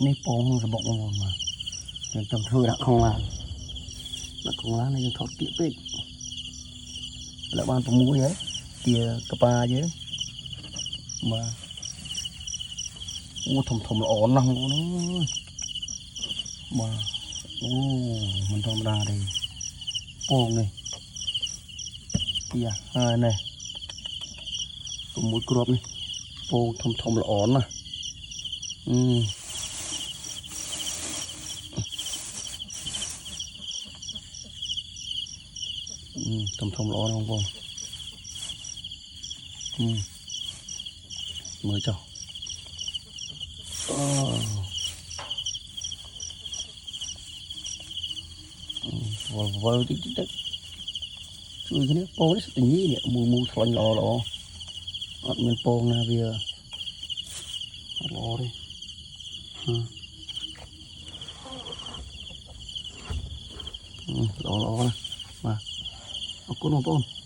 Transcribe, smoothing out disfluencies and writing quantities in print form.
នេះពងសបុកមកមកយើងទៅធ្វើដាក់ក្នុងឡាននេះយើងថតគៀកពេកlạiបាន6ហើយទាកប៉ាយើងបាទអូធំល្អណាស់បងប្អូនអើយបាទអូមិនធម្មតាទេពងនេះទាហើយនេះ6គ្រាប់នេះពងធំល្អណាស់ធំល្អណាស់បងប្អូនមើលចុះវល់តិចជួយគ្នាពងនេះស្ទញីនេះមូថ្លាញ់ល្អអត់មានពងណាវាល្អទេល្អណាស់បាទអរគុណបងប្អូន